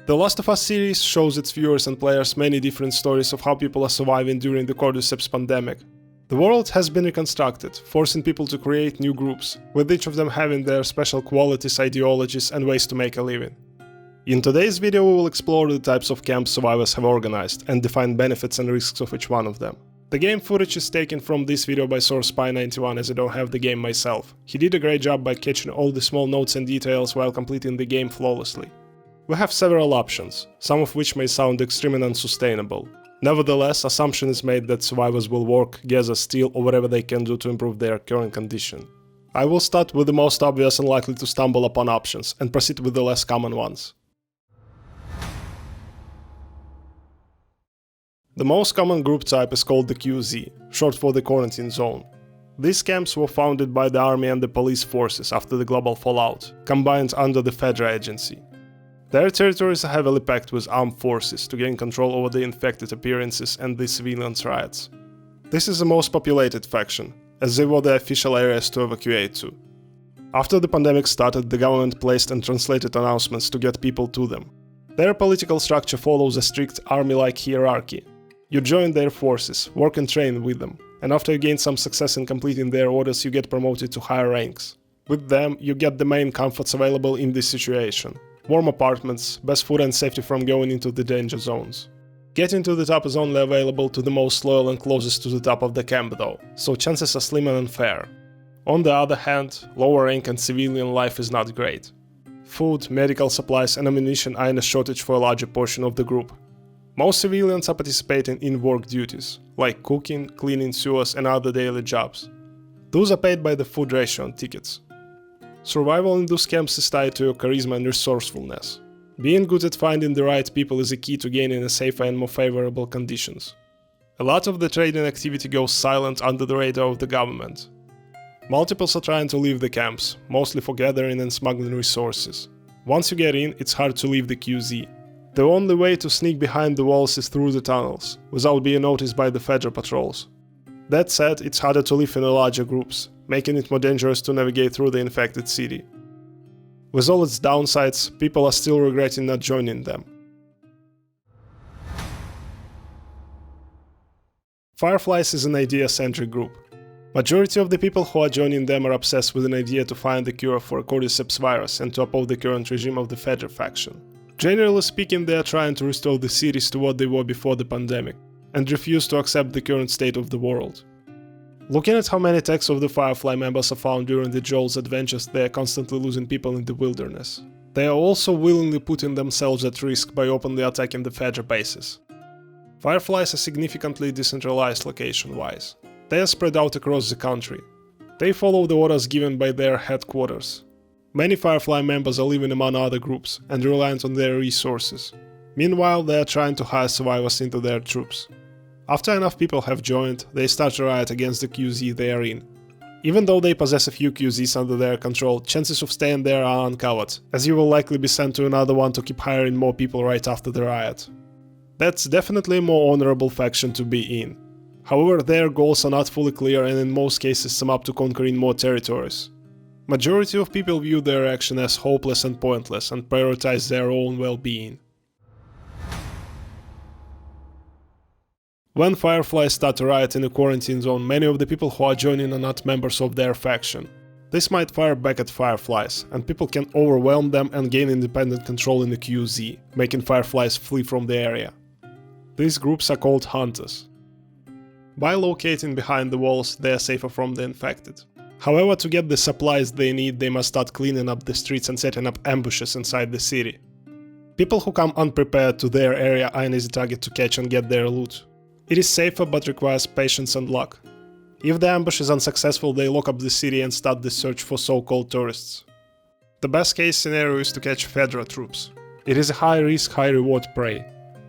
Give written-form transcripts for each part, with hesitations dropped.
The Last of Us series shows its viewers and players many different stories of how people are surviving during the Cordyceps pandemic. The world has been reconstructed, forcing people to create new groups, with each of them having their special qualities, ideologies, and ways to make a living. In today's video we will explore the types of camps survivors have organized and define benefits and risks of each one of them. The game footage is taken from this video by source Spy91 as I don't have the game myself. He did a great job by catching all the small notes and details while completing the game flawlessly. We have several options, some of which may sound extreme and unsustainable. Nevertheless, assumption is made that survivors will work, gather, steal, or whatever they can do to improve their current condition. I will start with the most obvious and likely to stumble upon options, and proceed with the less common ones. The most common group type is called the QZ, short for the Quarantine Zone. These camps were founded by the army and the police forces after the global fallout, combined under the Fedra agency. Their territories are heavily packed with armed forces to gain control over the infected appearances and the civilians' riots. This is the most populated faction, as they were the official areas to evacuate to. After the pandemic started, the government placed and translated announcements to get people to them. Their political structure follows a strict army-like hierarchy. You join their forces, work and train with them, and after you gain some success in completing their orders you get promoted to higher ranks. With them, you get the main comforts available in this situation. Warm apartments, best food and safety from going into the danger zones. Getting to the top is only available to the most loyal and closest to the top of the camp though, so chances are slim and unfair. On the other hand, lower rank and civilian life is not great. Food, medical supplies and ammunition are in a shortage for a larger portion of the group. Most civilians are participating in work duties, like cooking, cleaning sewers and other daily jobs. Those are paid by the food ration tickets. Survival in those camps is tied to your charisma and resourcefulness. Being good at finding the right people is a key to gaining a safer and more favorable conditions. A lot of the trading activity goes silent under the radar of the government. Multiples are trying to leave the camps, mostly for gathering and smuggling resources. Once you get in, it's hard to leave the QZ. The only way to sneak behind the walls is through the tunnels, without being noticed by the Fedra patrols. That said, it's harder to live in larger groups, making it more dangerous to navigate through the infected city. With all its downsides, people are still regretting not joining them. Fireflies is an idea-centric group. Majority of the people who are joining them are obsessed with an idea to find the cure for Cordyceps virus and to oppose the current regime of the Fedra faction. Generally speaking, they are trying to restore the cities to what they were before the pandemic, and refuse to accept the current state of the world. Looking at how many attacks of the Firefly members are found during the Joel's adventures, they are constantly losing people in the wilderness. They are also willingly putting themselves at risk by openly attacking the Fedra bases. Fireflies are significantly decentralized location-wise. They are spread out across the country. They follow the orders given by their headquarters. Many Firefly members are living among other groups and reliant on their resources. Meanwhile, they are trying to hire survivors into their troops. After enough people have joined, they start a riot against the QZ they are in. Even though they possess a few QZs under their control, chances of staying there are uncovered, as you will likely be sent to another one to keep hiring more people right after the riot. That's definitely a more honorable faction to be in. However, their goals are not fully clear and in most cases sum up to conquering more territories. Majority of people view their action as hopeless and pointless and prioritize their own well-being. When Fireflies start a riot in the Quarantine Zone, many of the people who are joining are not members of their faction. This might fire back at Fireflies, and people can overwhelm them and gain independent control in the QZ, making Fireflies flee from the area. These groups are called Hunters. By locating behind the walls, they are safer from the infected. However, to get the supplies they need, they must start cleaning up the streets and setting up ambushes inside the city. People who come unprepared to their area are an easy target to catch and get their loot. It is safer but requires patience and luck. If the ambush is unsuccessful, they lock up the city and start the search for so-called tourists. The best case scenario is to catch Fedra troops. It is a high-risk, high-reward prey.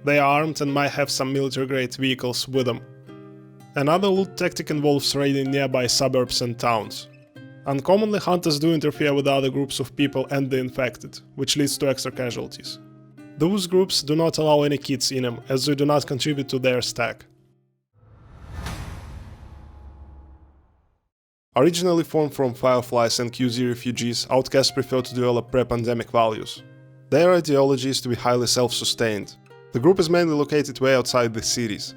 They are armed and might have some military-grade vehicles with them. Another loot tactic involves raiding nearby suburbs and towns. Uncommonly, hunters do interfere with other groups of people and the infected, which leads to extra casualties. Those groups do not allow any kids in them, as they do not contribute to their stack. Originally formed from Fireflies and QZ refugees, Outcasts prefer to develop pre-pandemic values. Their ideology is to be highly self-sustained. The group is mainly located way outside the cities.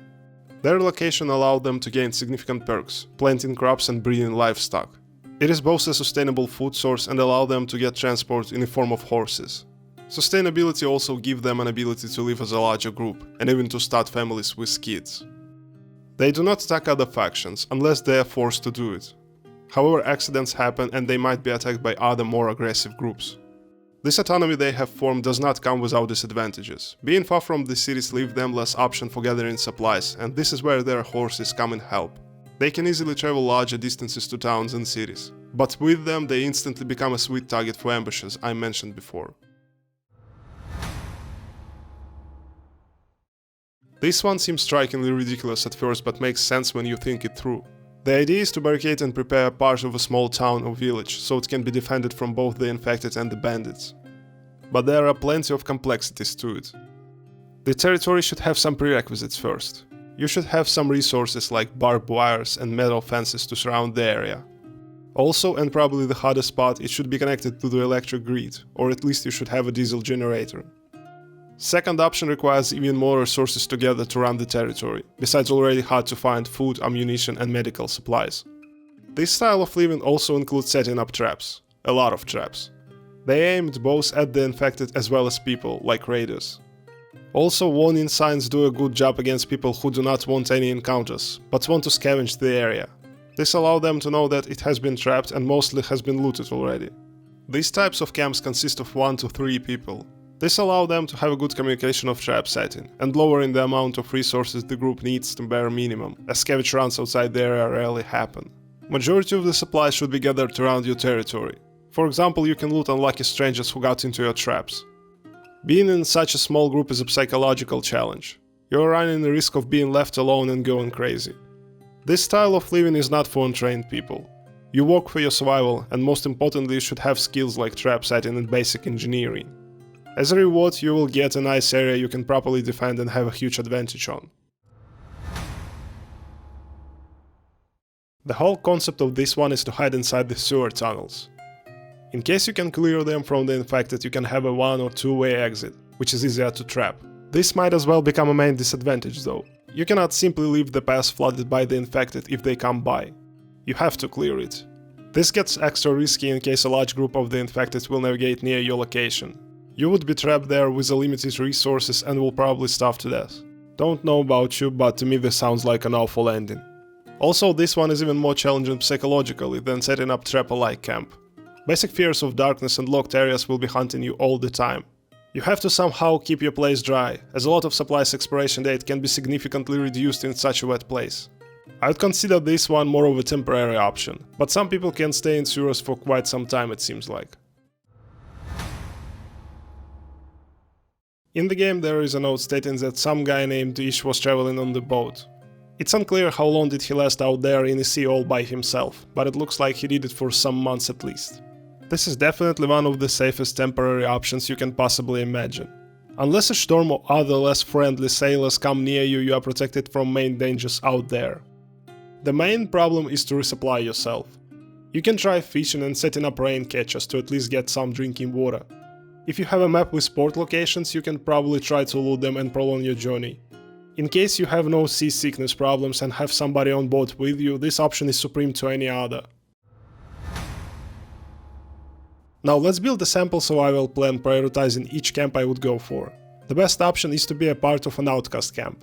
Their location allowed them to gain significant perks, planting crops and breeding livestock. It is both a sustainable food source and allow them to get transport in the form of horses. Sustainability also gives them an ability to live as a larger group, and even to start families with kids. They do not attack other factions, unless they are forced to do it. However, accidents happen and they might be attacked by other more aggressive groups. This autonomy they have formed does not come without disadvantages. Being far from the cities leaves them less option for gathering supplies, and this is where their horses come in help. They can easily travel larger distances to towns and cities, but with them they instantly become a sweet target for ambushes I mentioned before. This one seems strikingly ridiculous at first, but makes sense when you think it through. The idea is to barricade and prepare part of a small town or village, so it can be defended from both the infected and the bandits. But there are plenty of complexities to it. The territory should have some prerequisites first. You should have some resources like barbed wires and metal fences to surround the area. Also, and probably the hardest part, it should be connected to the electric grid, or at least you should have a diesel generator. Second option requires even more resources together to run the territory, besides already hard to find food, ammunition and medical supplies. This style of living also includes setting up traps. A lot of traps. They aimed both at the infected as well as people, like raiders. Also, warning signs do a good job against people who do not want any encounters, but want to scavenge the area. This allows them to know that it has been trapped and mostly has been looted already. These types of camps consist of 1 to 3 people. This allows them to have a good communication of trap setting, and lowering the amount of resources the group needs to bare minimum, as scavenge runs outside the area rarely happen. Majority of the supplies should be gathered around your territory. For example, you can loot unlucky strangers who got into your traps. Being in such a small group is a psychological challenge. You are running the risk of being left alone and going crazy. This style of living is not for untrained people. You work for your survival, and most importantly you should have skills like trap setting and basic engineering. As a reward, you will get a nice area you can properly defend and have a huge advantage on. The whole concept of this one is to hide inside the sewer tunnels. In case you can clear them from the infected, you can have a 1 or 2-way exit, which is easier to trap. This might as well become a main disadvantage though. You cannot simply leave the path flooded by the infected if they come by. You have to clear it. This gets extra risky in case a large group of the infected will navigate near your location. You would be trapped there with limited resources and will probably starve to death. Don't know about you, but to me this sounds like an awful ending. Also, this one is even more challenging psychologically than setting up trap-alike camp. Basic fears of darkness and locked areas will be hunting you all the time. You have to somehow keep your place dry, as a lot of supplies expiration date can be significantly reduced in such a wet place. I would consider this one more of a temporary option, but some people can stay in sewers for quite some time, it seems like. In the game there is a note stating that some guy named Ish was traveling on the boat. It's unclear how long did he last out there in the sea all by himself, but it looks like he did it for some months at least. This is definitely one of the safest temporary options you can possibly imagine. Unless a storm or other less friendly sailors come near you, you are protected from main dangers out there. The main problem is to resupply yourself. You can try fishing and setting up rain catchers to at least get some drinking water. If you have a map with port locations, you can probably try to loot them and prolong your journey. In case you have no seasickness problems and have somebody on board with you, this option is supreme to any other. Now let's build a sample survival plan prioritizing each camp I would go for. The best option is to be a part of an outcast camp.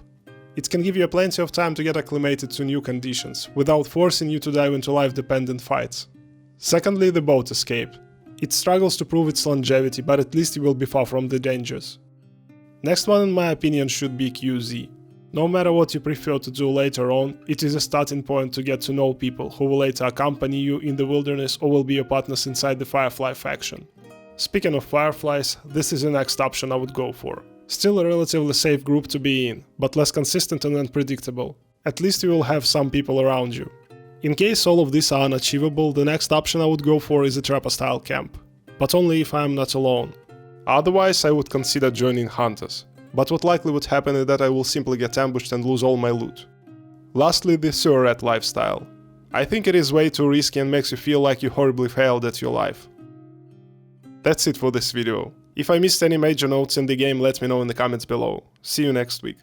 It can give you plenty of time to get acclimated to new conditions, without forcing you to dive into life-dependent fights. Secondly, the boat escape. It struggles to prove its longevity, but at least you will be far from the dangers. Next one in my opinion should be QZ. No matter what you prefer to do later on, it is a starting point to get to know people who will later accompany you in the wilderness or will be your partners inside the Firefly faction. Speaking of Fireflies, this is the next option I would go for. Still a relatively safe group to be in, but less consistent and unpredictable. At least you will have some people around you. In case all of these are unachievable, the next option I would go for is a Trapper-style camp. But only if I am not alone. Otherwise I would consider joining Hunters. But what likely would happen is that I will simply get ambushed and lose all my loot. Lastly, the sewer rat lifestyle. I think it is way too risky and makes you feel like you horribly failed at your life. That's it for this video. If I missed any major notes in the game, let me know in the comments below. See you next week.